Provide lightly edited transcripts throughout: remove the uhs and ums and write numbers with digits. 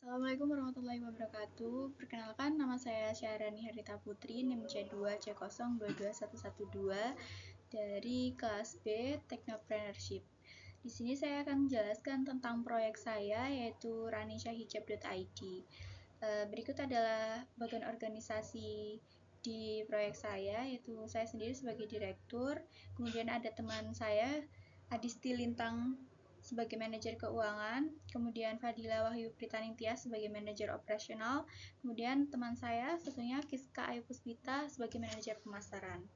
Assalamualaikum warahmatullahi wabarakatuh. Perkenalkan, nama saya Syahrani Harita Putri, NIM C2C022112 dari kelas B Technopreneurship. Di sini saya akan menjelaskan tentang proyek saya, yaitu ranisahijab.id. Berikut adalah bagian organisasi di proyek saya, yaitu saya sendiri sebagai direktur, kemudian ada teman saya, Adisti Lintang, sebagai manajer keuangan, kemudian Fadila Wahyu Pritaningtyas sebagai manajer operasional, kemudian teman saya satunya Kiska Ayu Puspita sebagai manajer pemasaran.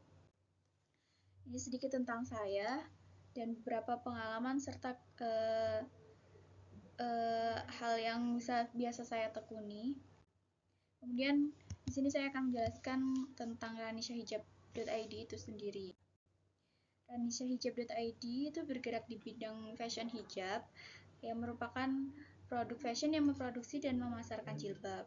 Ini sedikit tentang saya dan beberapa pengalaman serta hal yang biasa saya tekuni. Kemudian di sini saya akan menjelaskan tentang ranisahijab.id itu sendiri. Ranisahijab.id itu bergerak di bidang fashion hijab yang merupakan produk fashion yang memproduksi dan memasarkan jilbab.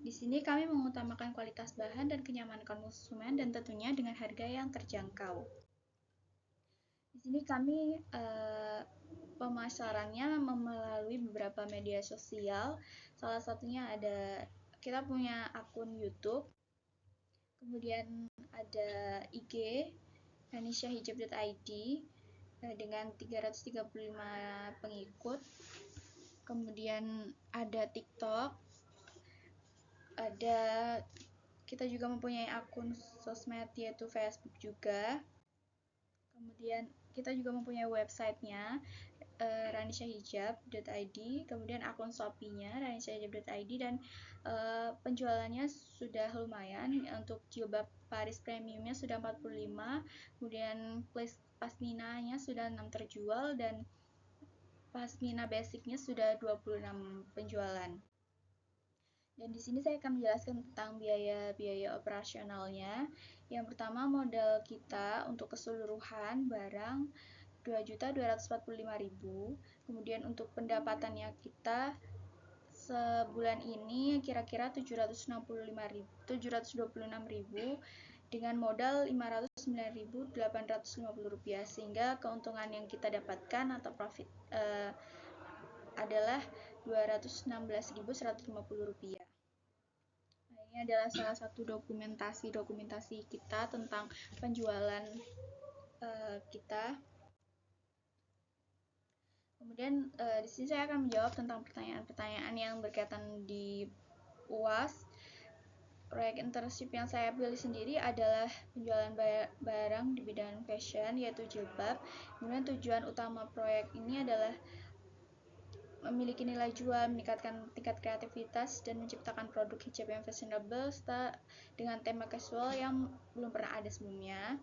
Di sini kami mengutamakan kualitas bahan dan kenyamanan konsumen dan tentunya dengan harga yang terjangkau. Di sini kami pemasarannya melalui beberapa media sosial. Salah satunya ada kita punya akun YouTube, kemudian ada IG ranisahijab.id dengan 335 pengikut. Kemudian ada TikTok, kita juga mempunyai akun sosmed yaitu Facebook juga. Kemudian kita juga mempunyai websitenya ranisahijab.id, kemudian akun Shopee-nya ranisahijab.id, dan penjualannya sudah lumayan. Untuk jilbab Paris premiumnya sudah 45, kemudian pasminanya sudah 6 terjual, dan pasmina basicnya sudah 26 penjualan. Dan di sini saya akan menjelaskan tentang biaya operasionalnya. Yang pertama, modal kita untuk keseluruhan barang 2.245.000. Kemudian untuk pendapatannya kita sebulan ini kira-kira 726.000 dengan modal 509.850 rupiah, sehingga keuntungan yang kita dapatkan atau profit adalah 216.150 rupiah. Nah, ini adalah salah satu dokumentasi kita tentang penjualan kita. Kemudian di sini saya akan menjawab tentang pertanyaan-pertanyaan yang berkaitan di UAS. Proyek internship yang saya pilih sendiri adalah penjualan barang di bidang fashion, yaitu jilbab. Kemudian tujuan utama proyek ini adalah memiliki nilai jual, meningkatkan tingkat kreativitas, dan menciptakan produk hijab yang fashionable dengan tema casual yang belum pernah ada sebelumnya.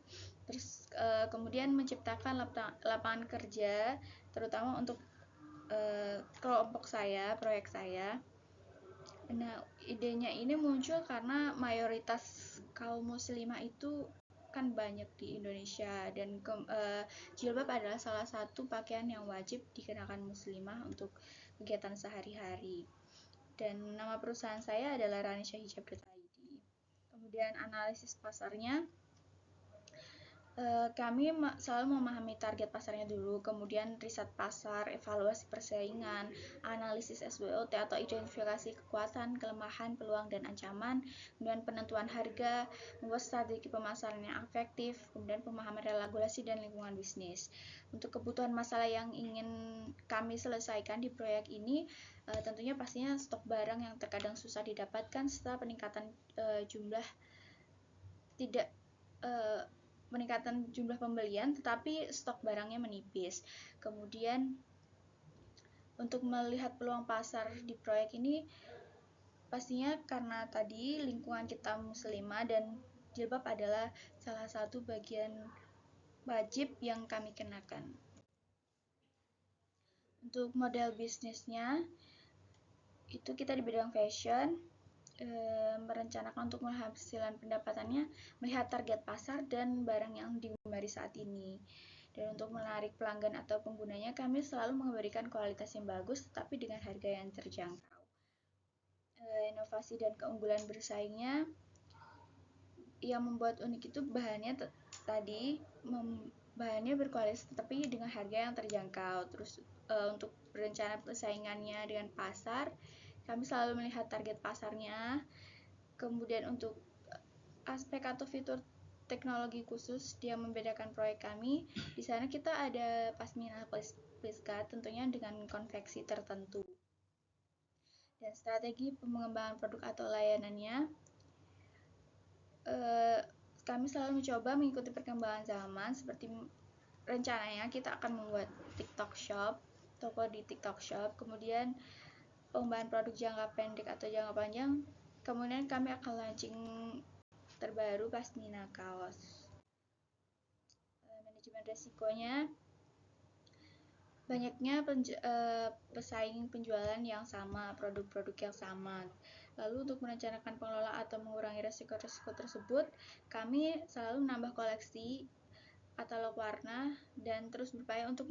Terus kemudian menciptakan lapangan kerja, terutama untuk kelompok saya, proyek saya. Nah, idenya ini muncul karena mayoritas kaum muslimah itu kan banyak di Indonesia, dan jilbab adalah salah satu pakaian yang wajib dikenakan muslimah untuk kegiatan sehari-hari. Dan nama perusahaan saya adalah ranisahijab.id. Kemudian analisis pasarnya, kami selalu memahami target pasarnya dulu, kemudian riset pasar, evaluasi persaingan, analisis SWOT atau identifikasi kekuatan, kelemahan, peluang, dan ancaman, kemudian penentuan harga, membuat strategi pemasaran yang efektif, kemudian pemahaman regulasi dan lingkungan bisnis. Untuk kebutuhan masalah yang ingin kami selesaikan di proyek ini, tentunya pastinya stok barang yang terkadang susah didapatkan, serta peningkatan jumlah pembelian tetapi stok barangnya menipis. Kemudian untuk melihat peluang pasar di proyek ini, pastinya karena tadi lingkungan kita muslimah dan jilbab adalah salah satu bagian wajib yang kami kenakan. Untuk model bisnisnya, itu kita di bidang fashion, merencanakan untuk penghasilan pendapatannya melihat target pasar dan barang yang digemari saat ini. Dan untuk menarik pelanggan atau penggunanya, kami selalu memberikan kualitas yang bagus tetapi dengan harga yang terjangkau. Inovasi dan keunggulan bersaingnya yang membuat unik itu bahannya berkualitas tetapi dengan harga yang terjangkau. Terus untuk berencana persaingannya dengan pasar, kami selalu melihat target pasarnya. Kemudian untuk aspek atau fitur teknologi khusus yang membedakan proyek kami, di sana kita ada pasmina Pliska tentunya dengan konveksi tertentu. Dan strategi pengembangan produk atau layanannya, kami selalu mencoba mengikuti perkembangan zaman. Seperti rencananya kita akan membuat TikTok Shop, toko di TikTok Shop, kemudian pengembangan produk jangka pendek atau jangka panjang, kemudian kami akan launching terbaru pasmina kaos. Manajemen resikonya, banyaknya pesaing penjualan yang sama, produk-produk yang sama. Lalu untuk merencanakan pengelola atau mengurangi resiko-resiko tersebut, kami selalu menambah koleksi, katalog warna, dan terus berupaya untuk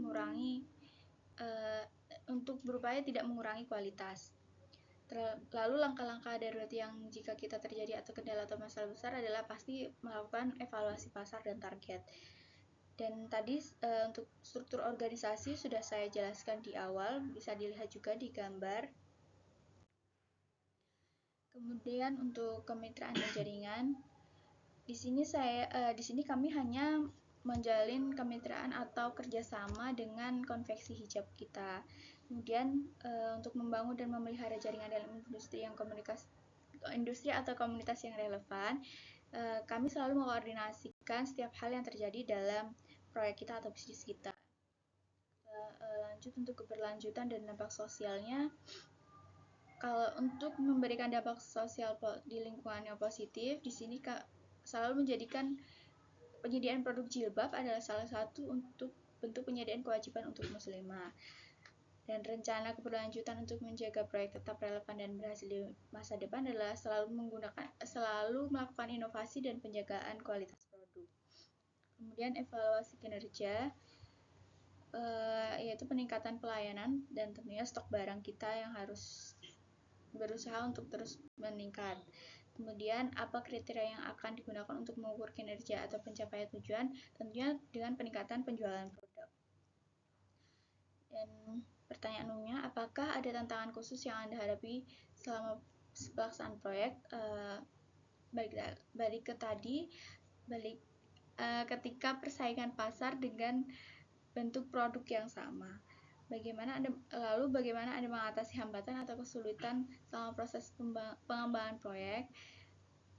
berupaya tidak mengurangi kualitas. Lalu langkah-langkah darurat yang jika kita terjadi atau kendala atau masalah besar adalah pasti melakukan evaluasi pasar dan target. Dan tadi untuk struktur organisasi sudah saya jelaskan di awal, bisa dilihat juga di gambar. Kemudian untuk kemitraan dan jaringan, di sini kami hanya menjalin kemitraan atau kerjasama dengan konveksi hijab kita. Kemudian untuk membangun dan memelihara jaringan dalam industri atau komunitas yang relevan, kami selalu mengkoordinasikan setiap hal yang terjadi dalam proyek kita atau bisnis kita. Lanjut untuk keberlanjutan dan dampak sosialnya. Kalau untuk memberikan dampak sosial di lingkungan yang positif, di sini selalu menjadikan penyediaan produk jilbab adalah salah satu untuk bentuk penyediaan kewajiban untuk muslimah. Dan rencana keberlanjutan untuk menjaga proyek tetap relevan dan berhasil di masa depan adalah selalu melakukan inovasi dan penjagaan kualitas produk. Kemudian evaluasi kinerja, yaitu peningkatan pelayanan dan tentunya stok barang kita yang harus berusaha untuk terus meningkat. Kemudian apa kriteria yang akan digunakan untuk mengukur kinerja atau pencapaian tujuan, tentunya dengan peningkatan penjualan produk. Dan pertanyaan umumnya, apakah ada tantangan khusus yang Anda hadapi selama pelaksanaan proyek? Balik ke tadi, ketika persaingan pasar dengan bentuk produk yang sama. Bagaimana Anda mengatasi hambatan atau kesulitan selama proses pengembangan proyek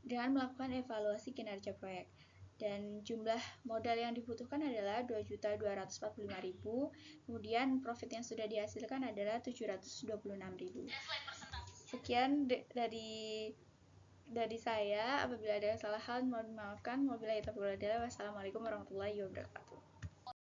dengan melakukan evaluasi kinerja proyek. Dan jumlah modal yang dibutuhkan adalah 2.245.000. Kemudian profit yang sudah dihasilkan adalah 726.000. Sekian dari saya. Apabila ada kesalahan mohon dimaafkan. Wabillahi taufiq wal hidayah. Wassalamualaikum warahmatullahi wabarakatuh.